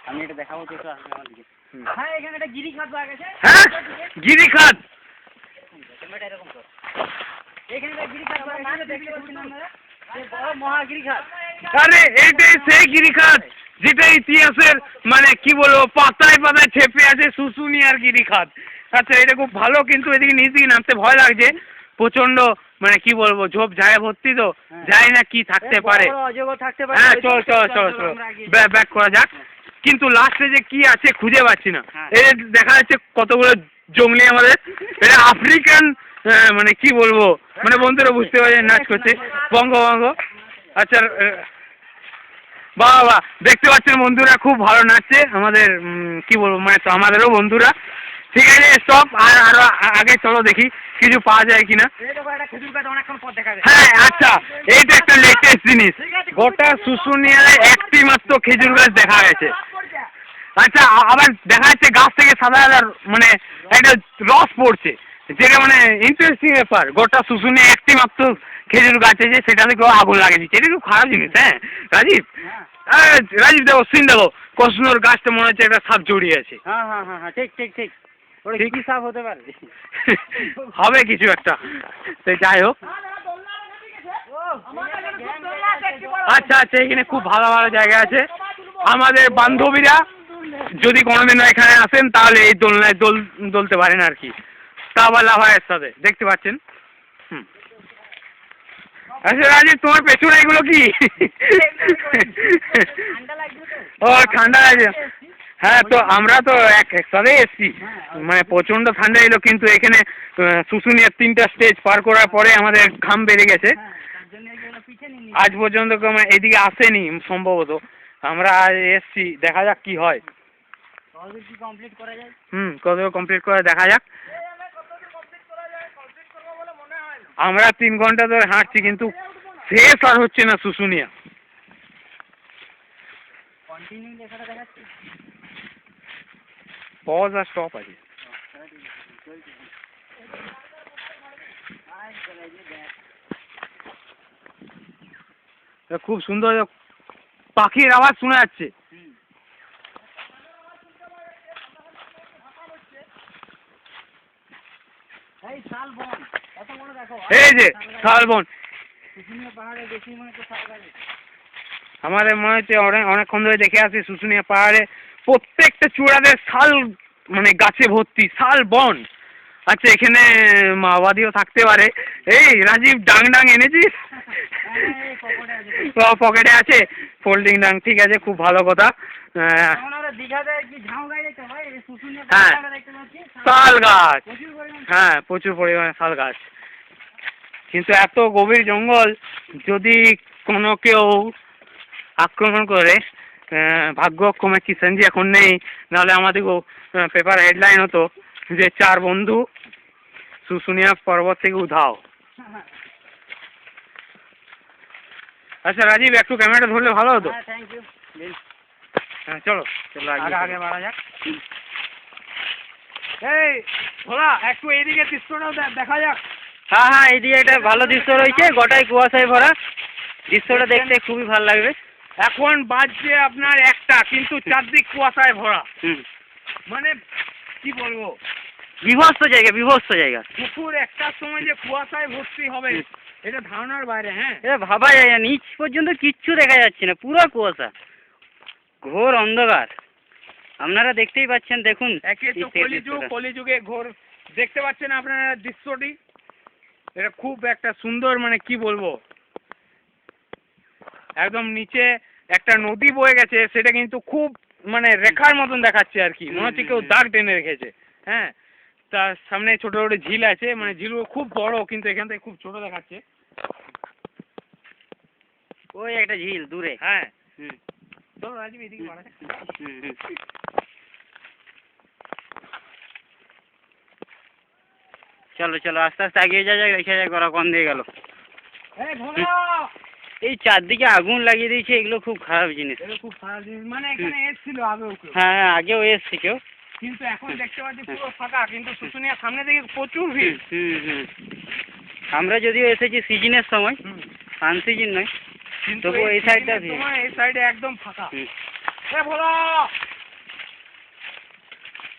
আমি এটা দেখাবো তো আসবে আমার দিকে। হ্যাঁ এখানে একটা গিরিখাত পাওয়া গেছে। হ্যাঁ গিরিখাত ক্যামেরাটা এরকম কর। এখানে একটা গিরিখাত পাওয়া গেছে, দেখতে পাচ্ছেন আপনারা? এই বড় মহাগিরিখাত। আরে এইটাই সেই গিরিখাত যেটা ইতিহাসের মানে কি বলবো পাতায় পাতায় ছেপে আছে শুশুনিয়ার গিরিখাত। আচ্ছা এটা খুব ভালো, কিন্তু এদিকে নিচ দিকে নামতে ভয় লাগছে প্রচন্ড, মানে কি বলবো ঝোপ ঝাড়ে ভর্তি তো, জানি না কি থাকতে পারে। হ্যাঁ চলো চলো চলো চলো ব্যাক করা যাক, কিন্তু লাস্টে যে কি আছে খুঁজে পাচ্ছি না। এই দেখা যাচ্ছে কতগুলো জঙ্গলি আমাদের, এটা আফ্রিকান মানে কি বলবো, মানে বন্ধুরা বুঝতে পারছে নাচ করছে বঙ্গবঙ্গ। আচ্ছা বাহ বাহ, দেখতে পাচ্ছেন বন্ধুরা খুব ভালো নাচছে আমাদের, কি বলবো মানে তো আমাদেরও বন্ধুরা। ঠিক আছে স্টপ, আর আরো আগে চলো দেখি কিছু পাওয়া যায় কিনা। হ্যাঁ আচ্ছা এইটা একটা লেটেস্ট জিনিস, গোটা শুশুনিয়ায় একটি মাত্র খেজুর গাছ দেখা গেছে। আচ্ছা আবার দেখা যাচ্ছে গাছ থেকে সাদা সাদা মানে একটা রস পড়ছে, যেটা মানে ইন্টারেস্টিং ব্যাপার। গোটা শুশুনিয়া একটি মাত্র খেজুর গাছ আছে, সেটাতে কেউ আগুন লাগিয়ে দিচ্ছে, এটা খুব খারাপ জিনিস। হ্যাঁ রাজীব, রাজীব দেখো সিন দেখো, কসনোর গাছটা মনে হচ্ছে একটা সাপ জড়িয়ে আছে। হ্যাঁ হ্যাঁ হ্যাঁ হ্যাঁ ঠিক ঠিক ঠিক, ওটা কি সাপ হতে পারে? হবে কিছু একটা, তো যাই হোক। আচ্ছা আচ্ছা এখানে খুব ভালো ভালো জায়গা আছে, আমাদের বান্ধবীরা যদি কোনোদিন এখানে আসেন তাহলে এই দোলনায় দোলতে পারেন আর কি, কাবালা ভাইয়ের সাথে, দেখতে পাচ্ছেন। আচ্ছা রাজীব তোমার পেছনে এগুলো কি? ও ঠান্ডা লাগছে। হ্যাঁ তো আমরা তো একসাথে এসছি, মানে প্রচন্ড ঠান্ডা এলো, কিন্তু এখানে শুশুনিয়ার 3টা স্টেজ পার করার পরে আমাদের ঘাম বেড়ে গেছে। আজ পর্যন্ত এদিকে আসেনি সম্ভবত, আমরা এসছি, দেখা যাক কি হয়। কত কমপ্লিট করে দেখা যাক। আমরা 3 ঘন্টা ধরে হাঁটছি কিন্তু শেষ আর হচ্ছে না শুশুনিয়া। পজ আর স্টপ আছে। খুব সুন্দর পাখির আওয়াজ শোনা যাচ্ছে। এই যে শালবন, আমাদের মনে হচ্ছে অনেকক্ষণ ধরে দেখে আসি শুশুনিয়া পাহাড়ে প্রত্যেকটা চূড়াতে শাল মানে গাছে ভর্তি, শাল বন। আচ্ছা এখানে মাওবাদীও থাকতে পারে। এই রাজীব ডাং ডাং এনেছিস? পকেটে আছে ফোল্ডিং ডাং, ঠিক আছে খুব ভালো কথা। হ্যাঁ শাল গাছ, হ্যাঁ প্রচুর পরিমাণে শাল গাছ, কিন্তু এত গভীর জঙ্গল, যদি কোনো কেউ আক্রমণ করে, ভাগ্যক্রমে কিষাণজি এখন নেই, নাহলে আমাদেরকেও পেপার হেডলাইন হতো যে 4 বন্ধু শুশুনিয়া পর্বত থেকে উধাও। আচ্ছা রাজীব একটু ক্যামেরাটা ধরলে ভালো হতো। হ্যাঁ চলো চলো আগে বাড়া যাক। এই ভোলা একটু এইদিকে দৃশ্যটাও দেখা যাক। হ্যাঁ হ্যাঁ এইদিকে একটা ভালো দৃশ্য রয়েছে, গোটাই কুয়াশায় ভরা, দৃশ্যটা দেখতে খুবই ভালো লাগবে। এখন বাজছে আপনার 1টা, কিন্তু চারদিক কুয়াশায় ভরা, মানে কি বলবো বিভৎস জায়গা, বিভৎস জায়গা। দুপুর 1টার সময় যে কুয়াশায় ভর্তি হবে এটা ধারণার বাইরে। হ্যাঁ এটা ভাবা যায় না, নিচ পর্যন্ত কিচ্ছু দেখা যাচ্ছে না, পুরো কুয়াশা, ঘোর অন্ধকার। আপনারা দেখতেই পাচ্ছেন, দেখুন একে তো কলিযুগে ঘোর, দেখতে পাচ্ছেন আপনারা দৃশ্যটি, এটা খুব একটা সুন্দর, মানে কি বলবো একদম নিচে একটা নদী বয়ে গেছে, সেটা কিন্তু খুব মানে রেখার মতন দেখাচ্ছে আর কি, মনে হচ্ছে কেউ দাগ টেনে রেখেছে। হ্যাঁ তার সামনে ছোট ছোট ঝিল আছে, মানে ঝিলগুলো খুব বড় কিন্তু এখান থেকে খুব ছোট দেখাচ্ছে। ওই একটা ঝিল দূরে। হ্যাঁ চলো রাজীব এদিকে বাড়া। চলো চলো আস্তে আস্তে এগিয়ে যা যাক, রেখে যাক ওরা কোন দিয়ে গেল। এই চারদিকে আগুন লাগিয়ে দিয়েছে, এগুলো খুব খারাপ জিনিস। খুব খারাপ জিনিস, মানে এখানে এসেছিল আগেও কেউ। হ্যাঁ আগেও এসছে কেউ, কিন্তু এখন দেখতে পাচ্ছি পুরো ফাঁকা, কিন্তু শুশুনিয়ার সামনে থেকে প্রচুর ভিড়। আমরা যদিও এসেছি সিজনের সময়, আনসিজন নয়। কিন্তু তবু এই সাইডটা তোমার এই সাইডে একদম ফাঁকা। হুম। এ বলো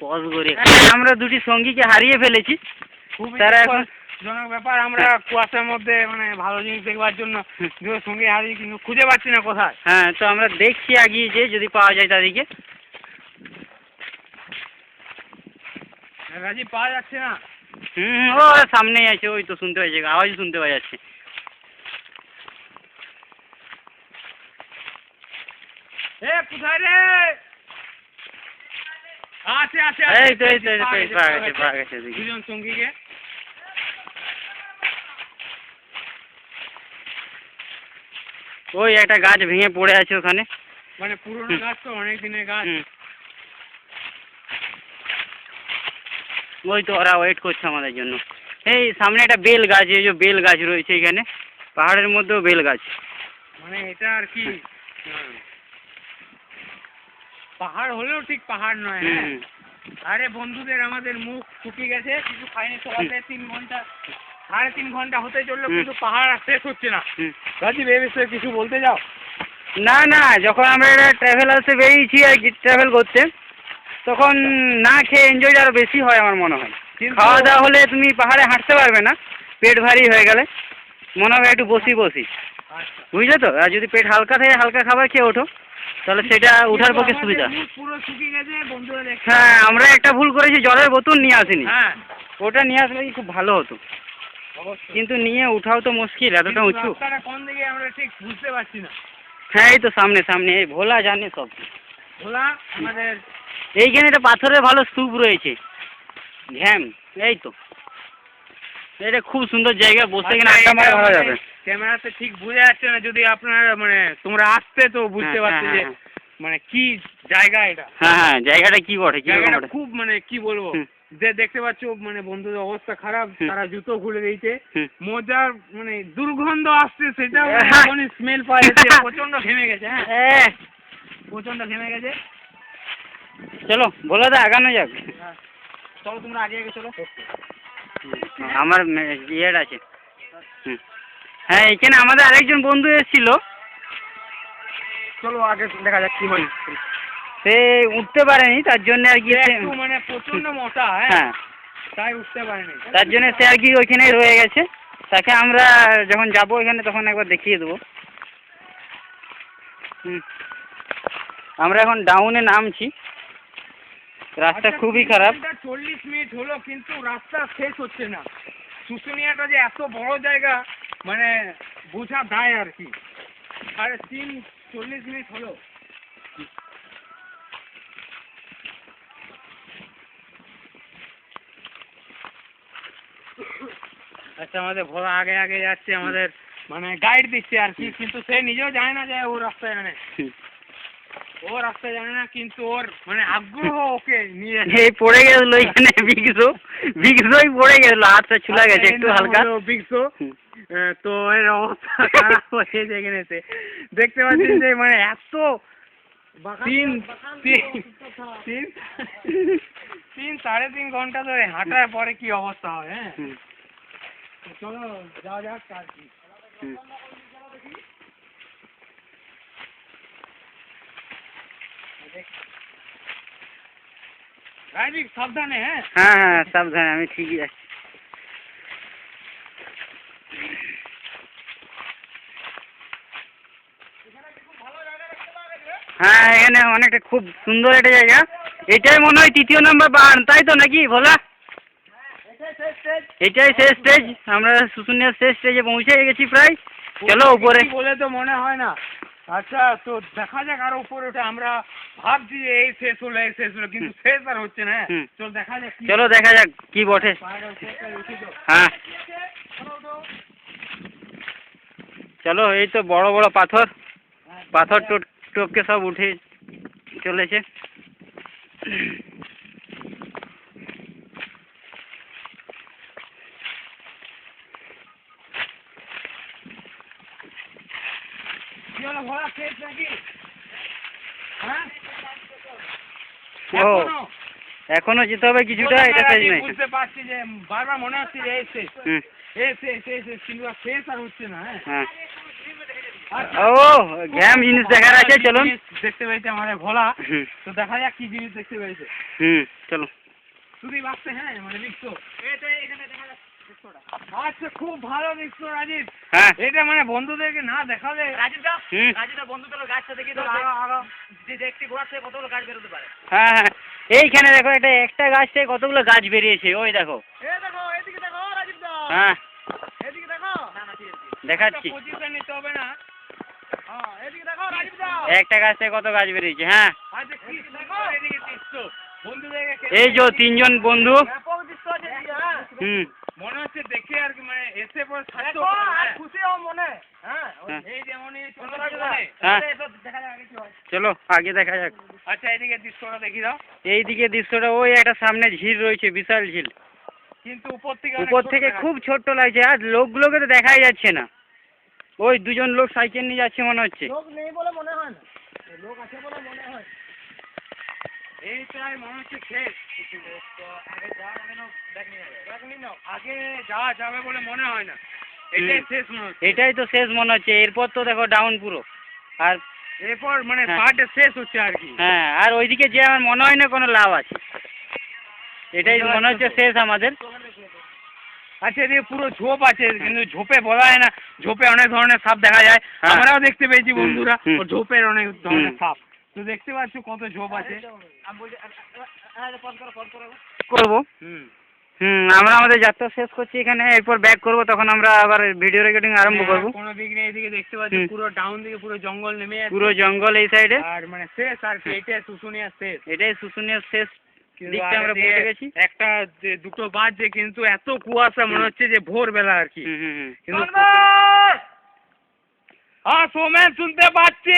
পজ করে আমরা দুটি সঙ্গীকে হারিয়ে ফেলেছি। খুবই তারা এখন জনক ব্যাপার, আমরা কুয়াশার মধ্যে মানে ভালো জিনিস দেখবার জন্য দুটো সঙ্গী হারিয়ে কিন্তু খুঁজে পাচ্ছি না কোথায়। হ্যাঁ, তো আমরা দেখছি এগিয়ে যে যদি পাওয়া যায় তাদেরকে। রাজি পাওয়া যাচ্ছে না। ও সামনেই আছে, ওই তো শুনতে পাচ্ছি, আওয়াজ শুনতে পাওয়া যাচ্ছে। এ কোথায় রে? আছে আছে এই তো পাওয়া গেছে দুজন সঙ্গীকে। ওই একটা গাছ ভেঙে পড়ে আছে ওখানে, মানে পুরোনো গাছ তো, অনেক দিনের গাছ। ওই তো ওরা ওয়েট করছে আমাদের জন্য। এই সামনে একটা বেল গাছ, এই যে বেল গাছ রয়েছে এখানে, পাহাড়ের মধ্যেও বেল গাছ। মানে এটা আর কি পাহাড় হলেও ঠিক পাহাড় নয়। হ্যাঁ, আরে বন্ধুদের আমাদের মুখ শুকিয়ে গেছে, কিছু খাইনি সকালে 3 ঘন্টা 3.5 ঘন্টা হতে চললো, কিন্তু পাহাড় আর শেষ হচ্ছে না। রাজীব এই বিষয়ে কিছু বলতে যাও? না না, যখন আমরা ট্রাভেলার্সে বেরিয়েছি আর কি ট্রাভেল করতে, তখন না খেয়ে এনজয়টা আরো বেশি হয় আমার মনে হয়। খাওয়া দাওয়া হলে তুমি পাহাড়ে হাঁটতে পারবে না, পেট ভারী হয়ে গেলে মনে হবে একটু বসি বুঝলে তো। আর যদি পেট হালকা থাকে, হালকা খাবার খেয়ে ওঠো, তাহলে সেটা উঠার পক্ষে সুবিধা। পুরো শুকিয়ে গেছে বন্ধুরা। হ্যাঁ, আমরা একটা ভুল করেছি, জলের বোতল নিয়ে আসিনি। হ্যাঁ, ওটা নিয়ে আসলে খুব ভালো হতো, কিন্তু নিয়ে উঠাও তো মুশকিল, এতটা উঁচু। রাস্তাটা কোন দিকে আমরা ঠিক বুঝতে পারছি না। হ্যাঁ, এই তো সামনে সামনে, এই ভোলা জানে সব। ভোলা আমাদের এইখানে একটা পাথরের ভালো স্তূপ রয়েছে, ঝ্যাম। এই তো এটা খুব সুন্দর জায়গা, বসে এখানে আড্ডা মারা ভালো যাবে। ক্যামেরাতে ঠিক বোঝা যাচ্ছে না, যদি আপনারা মানে তোমরা আসতে তো বুঝতে পারতে যে মানে কি জায়গা এটা। হ্যাঁ, জায়গাটা কি বটে, কি জায়গাটা খুব মানে কি বলবো, যে দেখতে পাচ্ছ মানে বন্ধুদের অবস্থা খারাপ, তারা জুতো খুলে দিয়েছে। মজার মানে দুর্গন্ধ আসছে, সেটা স্মেল পাওয়া যাচ্ছে। প্রচন্ড ঘেমে গেছে। হ্যাঁ, প্রচন্ড ঘেমে গেছে। চলো ভোলা দা আগানো যাক। চলো তোমরা আগে আগে চলো। আমার ইয়ের আছে। হ্যাঁ, এখানে আমাদের আরেকজন বন্ধু এসেছিল, চলো আগে দেখা যাক কি হয়। সে উঠতে পারেনি, তার জন্য আর কি একটু মানে প্রচন্ড মোটা। হ্যাঁ, তাই উঠতে পারেনি, তার জন্য সে আর কি ওইখানেই রয়ে গেছে। তাকে আমরা যখন যাবো এখানে তখন একবার দেখিয়ে দেবো। আমরা এখন ডাউনে নামছি, রাস্তা খুবই খারাপ। 40 মিনিট হলো কিন্তু রাস্তা শেষ হচ্ছে না। শুশুনিয়াটা যে এত বড় জায়গা মানে বোঝা দায় আর কি। 40 মিনিট হলো। আচ্ছা, আমাদের ভোলা আগে আগে যাচ্ছে, আমাদের মানে গাইড দিচ্ছে আর কি, কিন্তু সে নিজেও জানে না যে ও রাস্তা জানে। ও রাস্তা জানে না, কিন্তু ওর মানে আগ্রহ ওকে নিয়ে এই পড়ে গেল এখানে বিগসই পড়ে গেল, হাতটা ছুলা গেছে একটু হালকা বিগসো। তো এর অবস্থা খারাপ হয়ে গেছে, দেখতে পাচ্ছেন যে মানে এত 3.5 ঘন্টা ধরে হাঁটার পরে কি অবস্থা হয়। হ্যাঁ, চলো যাওয়া যাক আর কি। সাবধানে। হ্যাঁ, সাবধানে, আমি ঠিকই আছি। হ্যাঁ, এখানে অনেকটা খুব সুন্দর একটা জায়গা। এটাই মনে হয় 3য় নম্বর পাহাড়, তাই তো নাকি ভোলা? এটাই শেষ স্টেজ, আমরা শুশুনিয়ার শেষ স্টেজে পৌঁছে গেছি প্রায়। চলো উপরে। বলে তো মনে হয় না। আচ্ছা, তো দেখা যাক আরো উপরে উঠে। আমরা ভাবছি যে এই শেষ হলো কিন্তু শেষ আর হচ্ছে না। চলো দেখা যাক, চলো দেখা যাক কি বটে। হ্যাঁ, চলো। এই তো বড় বড় পাথর টপকে সব উঠে চলেছে। এখনো যেতে হবে কিছুটা, এটা শেষ নাই। বুঝতে পারছি যে বারবার মনে হচ্ছে যে এই শেষ, কিন্তু শেষ আর হচ্ছে না। হ্যাঁ। ও ঘ্যাম জিনিস দেখার আছে, চলুন। দেখতে পেয়েছে আমাদের ভোলা, হুম তো দেখা যাক কি জিনিস দেখতে পেয়েছে। হুম চলো। তুমি বাঁচতে, হ্যাঁ মানে দৃশ্য আচ্ছা, খুব ভালো দৃশ্য রাজীব। হ্যাঁ এটা মানে বন্ধুদেরকে না দেখালে হুম বন্ধুদের গাছটা দেখি তো যে দেখতে ঘোরাচ্ছে কতগুলো গাছ বেরোতে পারে। হ্যাঁ হ্যাঁ এইখানে দেখো, একটা গাছ থেকে কতগুলো গাছ বেরিয়েছে, ওই দেখো। দেখো এদিকে দেখো রাজীব দা, হ্যাঁ এদিকে দেখো। না না ঠিক আছে, দেখাচ্ছি। পজিশন নিতে হবে না। হ্যাঁ এদিকে দেখো রাজীব দা, একটা গাছ থেকে কত গাছ বেরিয়েছে। হ্যাঁ আচ্ছা কি দেখো এদিকে দৃশ্য বন্ধুদেরকে এই যে 3 জন বন্ধু। ব্যাপক দৃশ্য আছে এদিকে, হ্যাঁ। হুম মনে হচ্ছে দেখে আর কি, মানে এসে পর স্বাস্থ্য আর খুশি হও মনে। হ্যাঁ হ্যাঁ। এই যেমনই ছোট হ্যাঁ। দেখা যাক আগে কি হয়। চলো আগে দেখা যাক। আচ্ছা এদিকে দৃশ্যটা দেখি দাও। এইদিকে দৃশ্যটা, ওই একটা সামনে ঝিল রয়েছে, বিশাল ঝিল। কিন্তু উপর থেকে উপর থেকে খুব ছোট্ট লাগছে, আর লোকগুলোকে তো দেখাই যাচ্ছে না। ওই 2 জন লোক সাইকেল নিয়ে যাচ্ছে মনে হচ্ছে। লোক নেই বলে মনে হয় না, লোক আছে বলে মনে হয়। এইটাই মনে হচ্ছে শেষ। আগে যাওয়া মানে নাও, আগে যাওয়া যাবে বলে মনে হয় না, এটাই শেষ মনে হচ্ছে। এটাই তো শেষ মনে হচ্ছে, এরপর তো দেখো ডাউন পুরো। আর এরপর মানে হ্যাঁ। পার্টে শেষ হচ্ছে আর কি। হ্যাঁ, আর ওইদিকে যে আমার মনে হয় না কোনো লাভ আছে। এটাই মনে হচ্ছে শেষ আমাদের। আচ্ছা এদিকে পুরো ঝোপ আছে, কিন্তু ঝোপে বলা হয় না, ঝোপে অনেক ধরনের সাপ দেখা যায়। হ্যাঁ। আমরাও দেখতে পেয়েছি বন্ধুরা, হুম। ও ঝোপের অনেক ধরনের হুম। সাপ। তো দেখতে পাচ্ছ কত ঝোপ আছে। করবো। হুম। আমরা আমাদের যাত্রা শেষ করছি এখানে, এরপর ব্যাক করব, তখন আমরা আবার ভিডিও রেকর্ডিং আরম্ভ করব। কোনো দিক নেই, এদিকে দেখতে পাচ্ছ হুম। পুরো ডাউন দিকে পুরো জঙ্গল নেমে যাচ্ছে। পুরো জঙ্গল এই সাইডে। আর মানে শেষ আর কি, এটাই শুশুনিয়া শেষ। এটাই শুশুনিয়া শেষ কিন্তু দিকটা আমরা আগে পৌঁছে গেছি। একটা যে দুটো বাজছে, কিন্তু এত কুয়াশা মনে হচ্ছে যে ভোরবেলা আর কি। হুম হুম হুম। কিন্তু হ্যাঁ সোমেন শুনতে পাচ্ছি।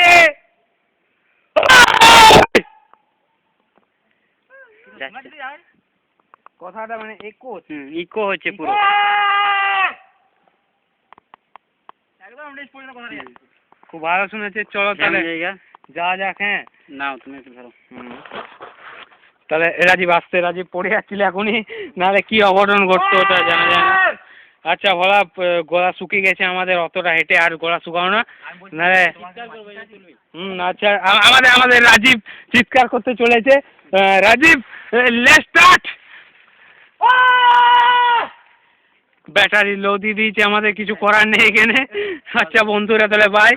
যাচ্ছে। কথাটা মানে একো ইকো হচ্ছে পুরো। একদম রেস পর্যন্ত কথা নেই। খুব ভালো শুনেছে, চলো জ্যাম তাহলে জায়গা। যা যাক। হ্যাঁ নাও তুমি একটু ধরো। তাহলে রাজীব আসতে, রাজীব পড়ে যাচ্ছিল এখনই, নাহলে কি অঘটন ঘটতো ওটা জানা যায় না। আচ্ছা ভোলা, গলা শুকিয়ে গেছে আমাদের, অতটা হেঁটে আর গলা শুকাও না, নাহলে আচ্ছা আমাদের রাজীব চিৎকার করতে চলেছে। Rajib let's start. Battery low দিয়ে দিয়েছে, আমাদের কিছু করার নেই এখানে। আচ্ছা বন্ধুরা তাহলে বাই।